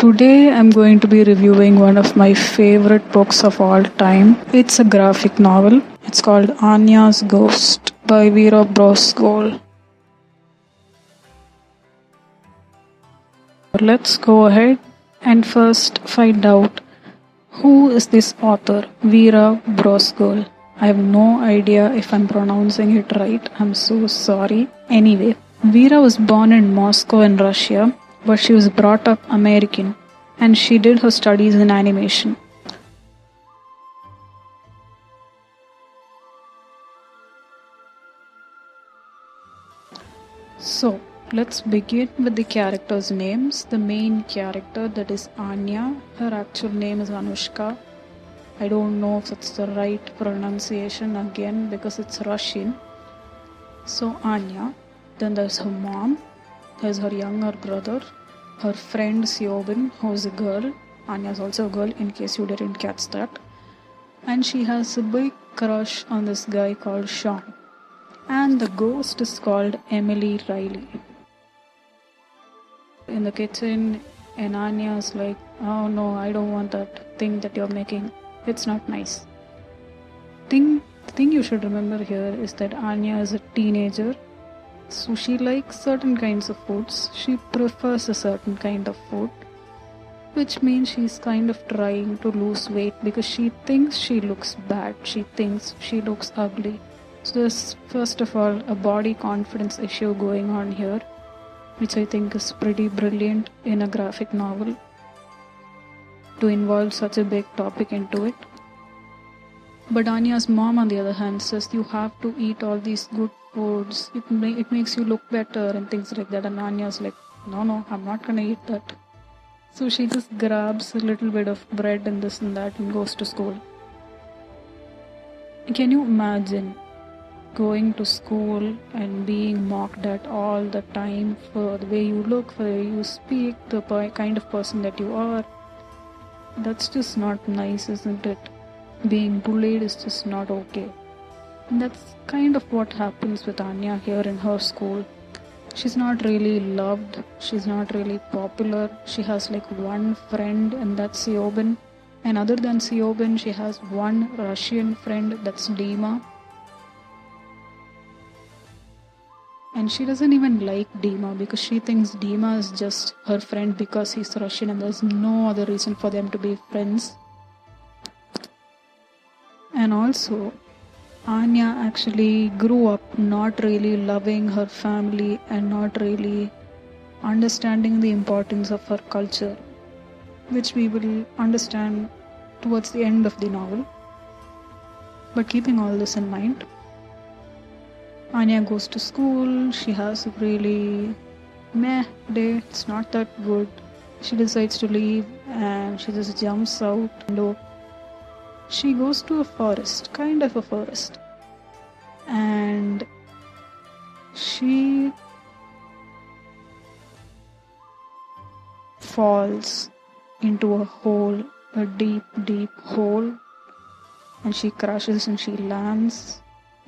Today I'm going to be reviewing one of my favorite books of all time. It's a graphic novel. It's called Anya's Ghost by Vera Brosgol. Let's go ahead and first find out who is this author, Vera Brosgol. I have no idea if I'm pronouncing it right. I'm so sorry. Anyway, Vera was born in Moscow in Russia, but she was brought up American and she did her studies in animation. So, let's begin with the characters' names. The main character, that is Anya, her actual name is Anushka. I don't know if it's the right pronunciation again because it's Russian. So, Anya. Then there's her mom, there's her younger brother, her friend Siobhan, who's a girl. Anya's also a girl, in case you didn't catch that. And she has a big crush on this guy called Sean. And the ghost is called Emily Riley. In the kitchen, and Anya's like, oh no, I don't want that thing that you're making. It's not nice. The thing you should remember here is that Anya is a teenager. So she likes certain kinds of foods. She prefers a certain kind of food. Which means she's kind of trying to lose weight because she thinks she looks bad. She thinks she looks ugly. So there's first of all a body confidence issue going on here, which I think is pretty brilliant in a graphic novel to involve such a big topic into it. But Anya's mom, on the other hand, says you have to eat all these good foods. It makes you look better and things like that. And Anya's like, no, I'm not gonna eat that. So she just grabs a little bit of bread and this and that and goes to school. Can you imagine going to school and being mocked at all the time for the way you look, for the way you speak, the kind of person that you are? That's just not nice, isn't it? Being bullied is just not okay. And that's kind of what happens with Anya here in her school. She's not really loved, she's not really popular. She has like one friend, and that's Siobhan. And other than Siobhan, she has one Russian friend, that's Dima. And she doesn't even like Dima because she thinks Dima is just her friend because he's Russian and there's no other reason for them to be friends. And also, Anya actually grew up not really loving her family and not really understanding the importance of her culture, which we will understand towards the end of the novel. But keeping all this in mind, Anya goes to school, she has a really meh day, it's not that good. She decides to leave and she just jumps out and she goes to a forest, kind of a forest, and she falls into a hole, a deep, deep hole, and she crashes and she lands.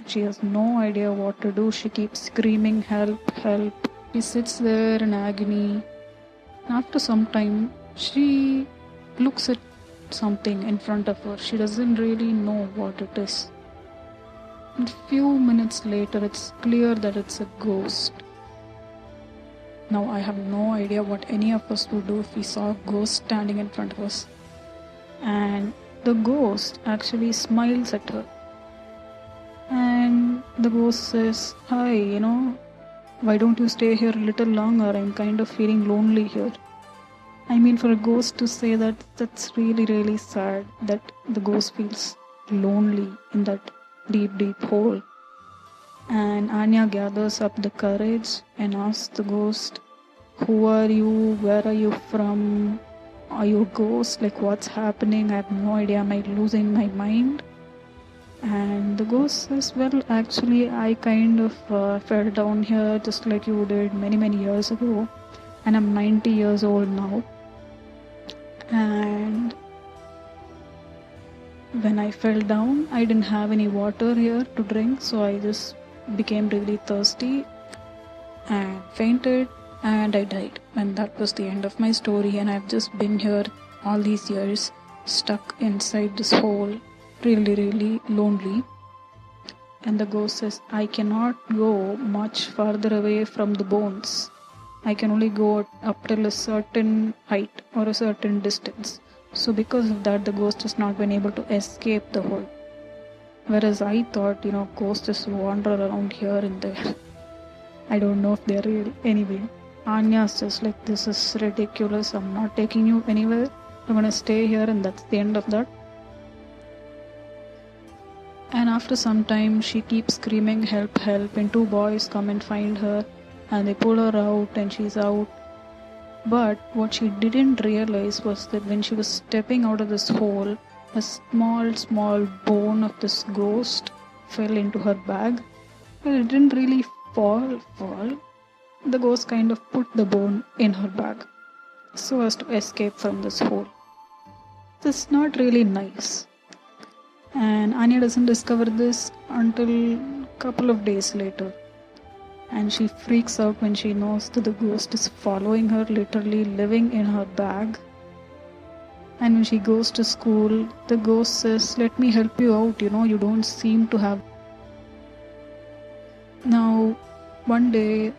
She has no idea what to do. She keeps screaming, help, help. She sits there in agony. After some time, she looks at something in front of her. She doesn't really know what it is. And a few minutes later, it's clear that it's a ghost. Now, I have no idea what any of us would do if we saw a ghost standing in front of us. And the ghost actually smiles at her. And the ghost says, hi, why don't you stay here a little longer? I'm kind of feeling lonely here. I mean, for a ghost to say that, that's really, really sad that the ghost feels lonely in that deep, deep hole. And Anya gathers up the courage and asks the ghost, who are you? Where are you from? Are you a ghost? Like, what's happening? I have no idea. Am I losing my mind? And the ghost says, well, actually, I kind of fell down here just like you did many, many years ago. And I'm 90 years old now. And when I fell down, I didn't have any water here to drink, so I just became really thirsty and fainted and I died. And that was the end of my story, and I've just been here all these years, stuck inside this hole, really, really lonely. And the ghost says, I cannot go much farther away from the bones. I can only go up till a certain height or a certain distance. So because of that, the ghost has not been able to escape the hole. Whereas I thought, ghosts just wander around here and there. I don't know if they're real. Anyway, Anya's just like, this is ridiculous. I'm not taking you anywhere. I'm gonna stay here, and that's the end of that. And after some time, she keeps screaming, help, help, and two boys come and find her, and they pull her out, and she's out. But what she didn't realize was that when she was stepping out of this hole, a small bone of this ghost fell into her bag. Well, it didn't really fall. The ghost kind of put the bone in her bag so as to escape from this hole. That's not really nice. And Anya doesn't discover this until a couple of days later. And she freaks out when she knows that the ghost is following her, literally living in her bag. And when she goes to school, the ghost says, let me help you out, you don't seem to have. Now, one day,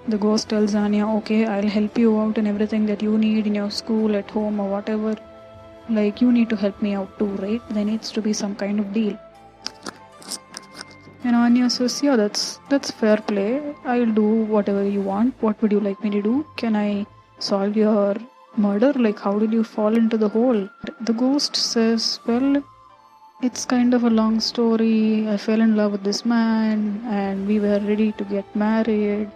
the ghost tells Anya, okay, I'll help you out in everything that you need in your school, at home, or whatever. Like, you need to help me out too, right? There needs to be some kind of deal. And Anya says, yeah, that's fair play. I'll do whatever you want. What would you like me to do? Can I solve your murder? Like, how did you fall into the hole? The ghost says, well, it's kind of a long story. I fell in love with this man and we were ready to get married,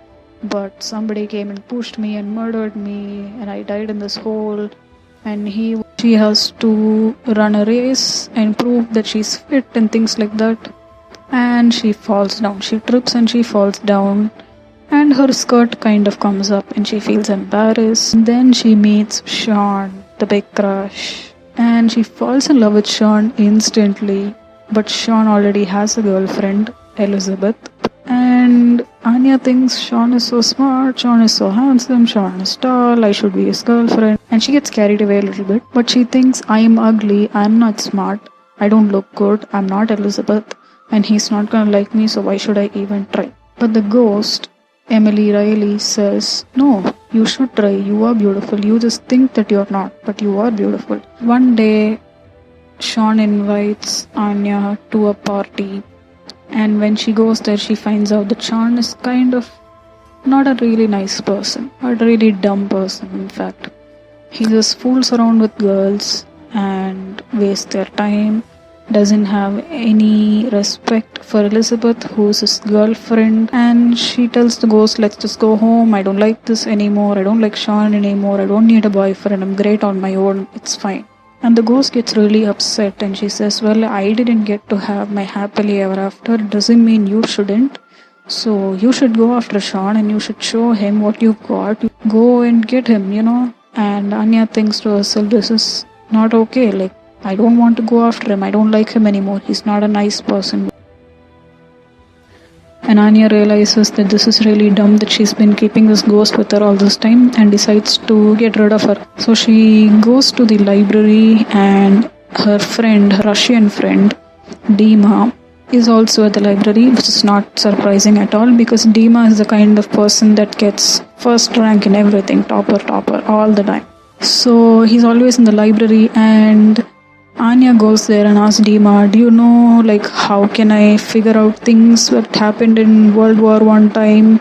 but somebody came and pushed me and murdered me, and I died in this hole. And she has to run a race and prove that she's fit and things like that. And she falls down. She trips and she falls down, and her skirt kind of comes up and she feels embarrassed. And then she meets Sean, the big crush, and she falls in love with Sean instantly. But Sean already has a girlfriend, Elizabeth. And Anya thinks Sean is so smart, Sean is so handsome, Sean is tall, I should be his girlfriend. And she gets carried away a little bit. But she thinks, I am ugly, I am not smart, I don't look good, I'm not Elizabeth, and he's not gonna like me, so why should I even try? But the ghost, Emily Riley, says, no, you should try, you are beautiful, you just think that you're not, but you are beautiful. One day, Sean invites Anya to a party, and when she goes there, she finds out that Sean is kind of not a really nice person, a really dumb person, in fact. He just fools around with girls and wastes their time, doesn't have any respect for Elizabeth, who's his girlfriend, and she tells the ghost, let's just go home, I don't like this anymore, I don't like Sean anymore, I don't need a boyfriend, I'm great on my own, it's fine. And the ghost gets really upset and she says, well, I didn't get to have my happily ever after, doesn't mean you shouldn't. So you should go after Sean and you should show him what you've got. Go and get him, And Anya thinks to herself, this is not okay. Like, I don't want to go after him. I don't like him anymore. He's not a nice person. And Anya realizes that this is really dumb, that she's been keeping this ghost with her all this time, and decides to get rid of her. So she goes to the library, and her friend, her Russian friend, Dima, is also at the library, which is not surprising at all because Dima is the kind of person that gets first rank in everything, topper, all the time. So he's always in the library, and Anya goes there and asks Dima, do you know, like, how can I figure out things that happened in World War I time?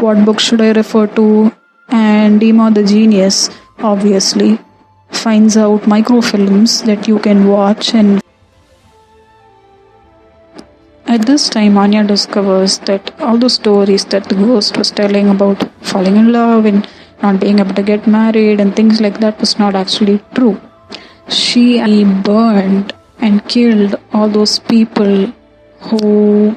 What book should I refer to? And Dima, the genius, obviously, finds out microfilms that you can watch. And at this time, Anya discovers that all the stories that the ghost was telling about falling in love and not being able to get married and things like that was not actually true. She burned and killed all those people who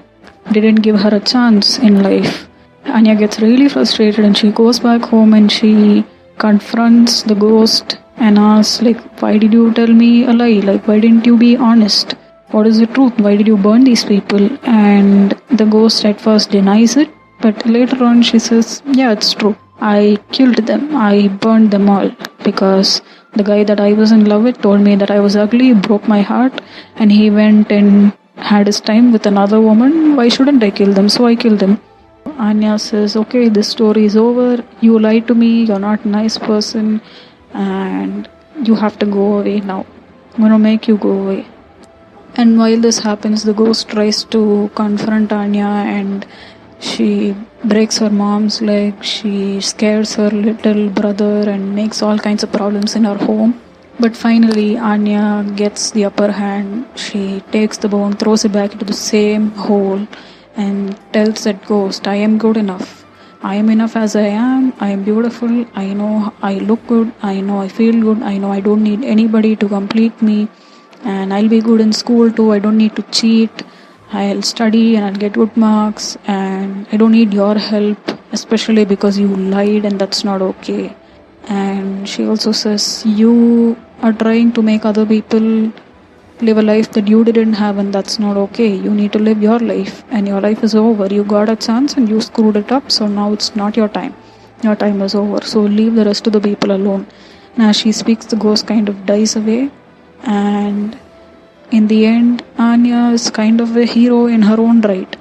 didn't give her a chance in life. Anya gets really frustrated and she goes back home and she confronts the ghost and asks, like, why did you tell me a lie? Like, why didn't you be honest? What is the truth? Why did you burn these people? And the ghost at first denies it, but later on she says, yeah, it's true. I killed them. I burned them all because the guy that I was in love with told me that I was ugly, broke my heart, and he went and had his time with another woman. Why shouldn't I kill them? So I killed them. Anya says, okay, this story is over. You lied to me. You're not a nice person. And you have to go away now. I'm gonna make you go away. And while this happens, the ghost tries to confront Anya and she breaks her mom's leg. She scares her little brother and makes all kinds of problems in her home. But finally, Anya gets the upper hand. She takes the bone, throws it back into the same hole, and tells that ghost, I am good enough. I am enough as I am. I am beautiful. I know I look good. I know I feel good. I know I don't need anybody to complete me. And I'll be good in school too. I don't need to cheat. I'll study and I'll get good marks. And I don't need your help, especially because you lied and that's not okay. And she also says, you are trying to make other people live a life that you didn't have, and that's not okay. You need to live your life, and your life is over. You got a chance and you screwed it up, so now it's not your time. Your time is over, so leave the rest of the people alone. And as she speaks, the ghost kind of dies away, and in the end, Anya is kind of a hero in her own right.